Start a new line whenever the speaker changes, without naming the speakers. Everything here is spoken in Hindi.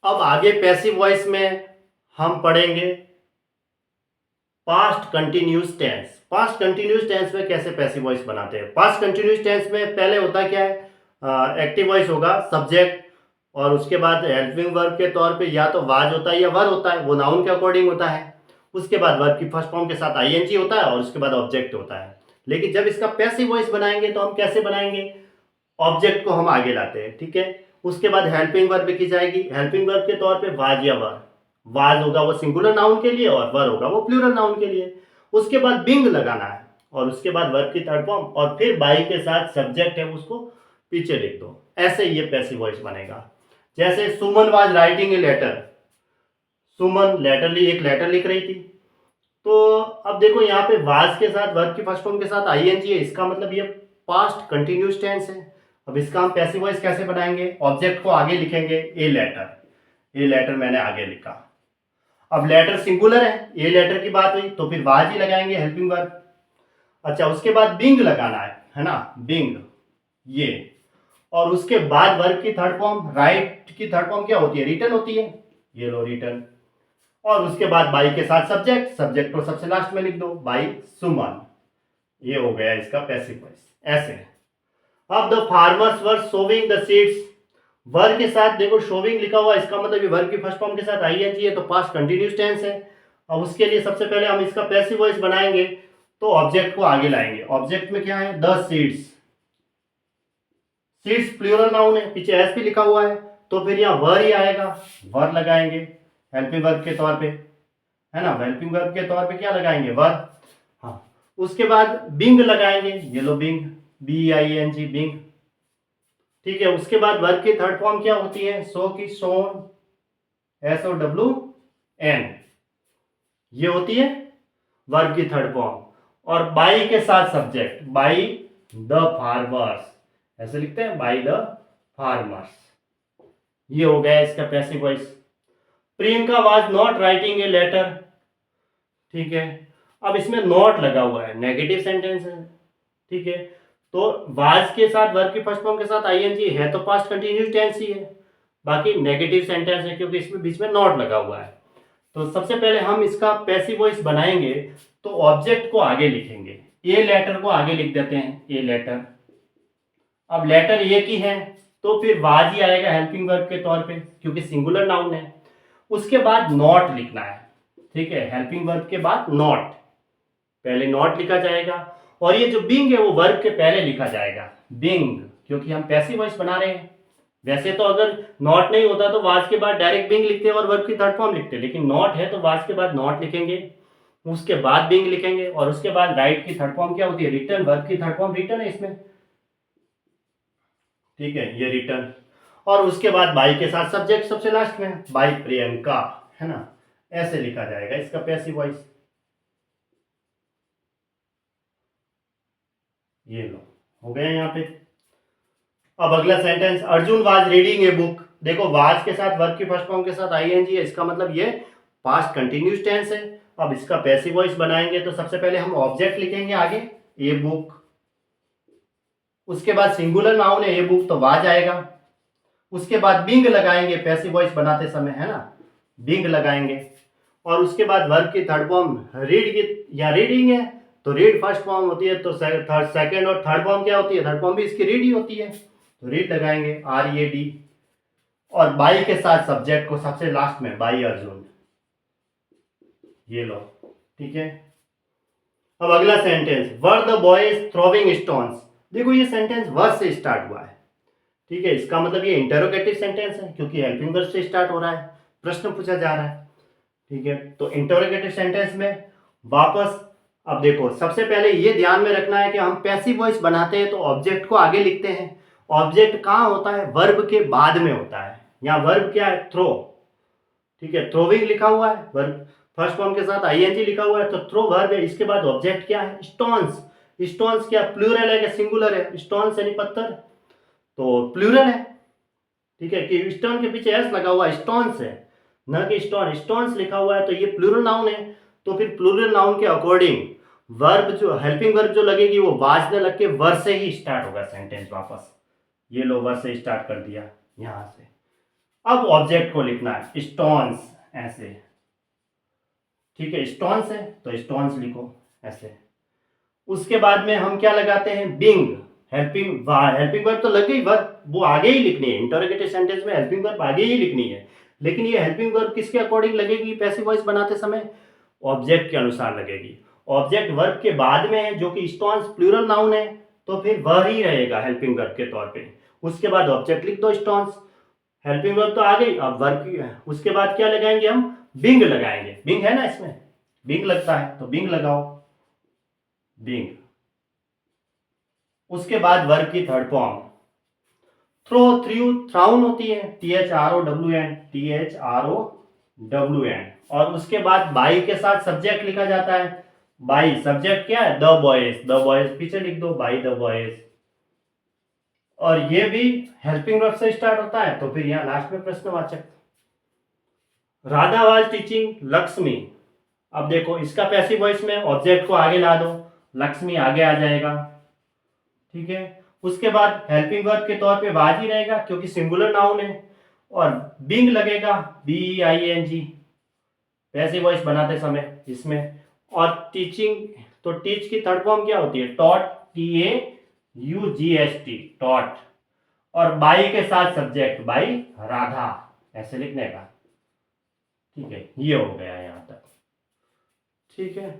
अब आगे पैसिव वॉइस में हम पढ़ेंगे past continuous tense. Past continuous tense में कैसे पैसिव वॉइस बनाते हैं। पास्ट कंटिन्यूस टेंस में पहले होता क्या है, एक्टिव वॉइस होगा, सब्जेक्ट, और उसके बाद हेल्पिंग वर्ब के तौर पे या तो वाज होता है या वर होता है, वो नाउन के अकॉर्डिंग होता है। उसके बाद वर्ब की फर्स्ट फॉर्म के साथ आईएनजी होता है और उसके बाद ऑब्जेक्ट होता है। लेकिन जब इसका पैसिव वॉइस बनाएंगे तो हम कैसे बनाएंगे, ऑब्जेक्ट को हम आगे लाते हैं, ठीक है। उसके बाद हेल्पिंग वर्ब लिखी जाएगी, हेल्पिंग वर्ब के तौर पे वाज या वर। वाज होगा वो सिंगुलर नाउन के लिए और वर होगा वो प्लूरल नाउन के लिए। उसके बाद बिंग लगाना है और उसके बाद वर्ब की थर्ड फॉर्म और फिर बाई के साथ सब्जेक्ट है उसको पीछे लिख दो। ऐसे ये पैसिव वॉइस बनेगा। जैसे सुमन वाज राइटिंग ए लेटर, सुमन एक लेटर लिख रही थी। तो अब देखो यहाँ पे वाज के साथ वर्ब की फर्स्ट फॉर्म के साथ आईएनजी है, इसका मतलब ये पास्ट कंटिन्यूस टेंस है। अब इसका हम पैसिव वॉइस कैसे बनाएंगे, ऑब्जेक्ट को आगे लिखेंगे, ए लेटर, ए लेटर मैंने आगे लिखा। अब लेटर सिंगुलर है, ए लेटर की बात हुई तो फिर वाज ही लगाएंगे हेल्पिंग वर्ब। अच्छा, उसके बाद बिंग लगाना है ना, बिंग ये। और उसके बाद वर्ब की थर्ड फॉर्म, राइट की थर्ड फॉर्म क्या होती है, रिटर्न होती है, ये लो रिटर्न। और उसके बाद बाई के साथ सब्जेक्ट, सब्जेक्ट को सबसे लास्ट में लिख दो, बाई सुमन। ये हो गया इसका पैसिव वॉइस। ऐसे अब the farmers were sowing the seeds, verb के साथ देखो शोविंग लिखा हुआ, इसका मतलब ये वर्ब की फर्स्ट फॉर्म के साथ आईएनजी है तो पास्ट कंटिन्यूस टेंस है। अब उसके लिए सबसे पहले हम इसका पैसिव वॉइस बनाएंगे तो ऑब्जेक्ट को आगे लाएंगे। ऑब्जेक्ट में क्या है, the seeds, seeds plural noun है, पीछे एस भी लिखा हुआ है तो फिर यहाँ वर ही आएगा, वर लगाएंगे हेल्पिंग वर्ब के तौर पे, है ना। हेल्पिंग वर्ब के तौर पे क्या लगाएंगे, वर। हाँ, उसके बाद बिंग लगाएंगे, ये लो बिंग, BING बिंग, ठीक है। उसके बाद वर्ब की थर्ड फॉर्म क्या होती है, सो की सोन, SOWN, ये होती है वर्ब की थर्ड फॉर्म। और बाई के साथ सब्जेक्ट, बाई द फार्मर्स, ऐसे लिखते हैं, बाई द फार्मर्स। ये हो गया इसका passive voice. Priyanka was not writing a letter, ठीक है। अब इसमें नॉट लगा हुआ है, नेगेटिव सेंटेंस है, ठीक है। तो वाज के साथ वर्ब की फर्स्ट फॉर्म के साथ आईएनजी है तो पास्ट कंटिन्यूस टेंस ही है, बाकी नेगेटिव सेंटेंस है क्योंकि इसमें बीच में नॉट लगा हुआ है। तो सबसे पहले हम इसका पैसिव वॉइस बनाएंगे तो ऑब्जेक्ट को आगे लिखेंगे, ए लेटर को आगे लिख देते हैं, ए लेटर। अब लेटर एक ही है तो फिर वाज ही आएगा हेल्पिंग वर्ब के तौर पे क्योंकि सिंगुलर नाउन है। उसके बाद नॉट लिखना है, ठीक है, हेल्पिंग वर्ब के बाद नॉट, पहले नॉट लिखा जाएगा। और ये जो बिंग है वो वर्ब के पहले लिखा जाएगा, बिंग, क्योंकि हम पैसिव वॉइस बना रहे हैं। वैसे तो अगर नॉट नहीं होता तो वाज के बाद डायरेक्ट बिंग लिखते और वर्ब की थर्ड फॉर्म लिखते, लेकिन नॉट है तो वाज के बाद नॉट लिखेंगे, उसके बाद बिंग लिखेंगे और उसके बाद राइट की थर्ड फॉर्म क्या होती है, रिटर्न, वर्ब की थर्ड फॉर्म रिटर्न है इसमें, ठीक है, ये रिटर्न। और उसके बाद बाई के साथ सब्जेक्ट सबसे लास्ट में, बाई प्रियंका, है ना। ऐसे लिखा जाएगा इसका पैसिव वॉइस। ये लो, हो गया यहाँ पे। अब अगला sentence, Arjun was reading a book. देखो वाज के साथ वर्ब की फर्स्ट फॉर्म के साथ आईएनजी है, इसका मतलब ये पास्ट कंटिन्यूस टेंस है। अब इसका पैसिव वॉइस बनाएंगे तो सबसे पहले हम ऑब्जेक्ट लिखेंगे आगे, ए बुक। उसके बाद सिंगुलर नाउन है ए बुक तो वाज आएगा। उसके बाद बिंग लगाएंगे पैसिव वॉइस बनाते समय, है ना, बिंग लगाएंगे। और उसके बाद वर्ब की थर्ड फॉर्म रीड की या रीडिंग है तो रीड फर्स्ट फॉर्म होती है तो सेकंड और थर्ड फॉर्म क्या होती है, थर्ड फॉर्म भी इसकी रीड ही होती है तो रीड लगाएंगे, READ। और बाई के साथ सब्जेक्ट को सबसे लास्ट में, बाई अर्जुन, ये लो, ठीक है। अब अगला sentence, were the boys throwing stones. देखो ये सेंटेंस वर से स्टार्ट हुआ है, ठीक है, इसका मतलब ये इंटरोगेटिव सेंटेंस है क्योंकि हेल्पिंग वर्ब से स्टार्ट हो रहा है, प्रश्न पूछा जा रहा है, ठीक है। तो इंटरोगेटिव सेंटेंस में वापस, अब देखो सबसे पहले ये ध्यान में रखना है कि हम पैसिव वॉइस बनाते हैं तो ऑब्जेक्ट को आगे लिखते हैं। ऑब्जेक्ट कहाँ होता है, वर्ब के बाद में होता है। यहाँ वर्ब क्या है, थ्रो, ठीक है, थ्रोविंग लिखा हुआ है, वर्ब फर्स्ट फॉर्म के साथ आईएनजी लिखा हुआ है तो थ्रो वर्ब है। इसके बाद ऑब्जेक्ट क्या है, स्टोन्स। स्टोन्स क्या प्लूरल है क्या सिंगुलर है, स्टोन्स यानी पत्थर तो प्लूरल है, ठीक है। कि स्टोन के पीछे एस लगा हुआ, स्टोन्स है न कि स्टोन, स्टोन्स लिखा हुआ है तो ये प्लूरल नाउन है। तो फिर प्लूरल नाउन के अकॉर्डिंग वर्ब जो हेल्पिंग वर्ब जो लगेगी वो वाज ने लग के वर्ब से ही स्टार्ट होगा सेंटेंस वापस। ये लो वर्ब से स्टार्ट कर दिया यहाँ से। अब ऑब्जेक्ट को लिखना है स्टोन्स, ऐसे, ठीक है, स्टोन्स है तो स्टोन्स लिखो ऐसे। उसके बाद में हम क्या लगाते हैं, बिंग, हेल्पिंग हेल्पिंग वर्ब तो लग गई, वर्ब वो आगे ही लिखनी है, इंटरोगेटिव सेंटेंस में हेल्पिंग वर्ब आगे ही लिखनी है, लेकिन ये हेल्पिंग वर्ब किसके अकॉर्डिंग लगेगी पैसिव वॉइस बनाते समय, ऑब्जेक्ट के अनुसार लगेगी। ऑब्जेक्ट वर्ब के बाद में है जो कि स्टोन्स प्लूरल नाउन है, तो फिर वह ही रहेगा हेल्पिंग वर्ब के तौर पे। उसके बाद ऑब्जेक्ट लिख दो स्टोन्स, हेल्पिंग वर्ब तो आ गई, अब वर्ब की है। उसके बाद क्या लगाएंगे हम, बिंग लगाएंगे, बिंग है ना इसमें, बिंग लगता है तो बिंग लगाओ, बिंग। उसके बाद वर्ब की थर्ड फॉर्म थ्रो, थ्रू, थ्राउन होती है, THROWN, THROWN। और उसके बाद बाई के साथ सब्जेक्ट लिखा जाता है, बाई सब्जेक्ट क्या है, द बॉयज, द बॉयज पीछे लिख दो, बाई द बॉयज। और ये भी हेल्पिंग वर्ब से स्टार्ट होता है, तो फिर यहां लास्ट में प्रश्नवाचक। राधा वाज टीचिंग लक्ष्मी, अब देखो इसका पैसिव वॉइस में ऑब्जेक्ट को आगे ला दो, लक्ष्मी आगे आ जाएगा, ठीक है। उसके बाद हेल्पिंग वर्ब के तौर पे वाज ही रहेगा क्योंकि सिंगुलर नाउन है, और बिंग लगेगा, BING, पैसिव वॉइस बनाते समय इसमें। और टीचिंग, तो टीच की थर्ड फॉर्म क्या होती है, टॉट, TAUGST, टॉट। और बाई के साथ सब्जेक्ट, बाई राधा, ऐसे लिखने का, ठीक है। ये हो गया यहां तक, ठीक है।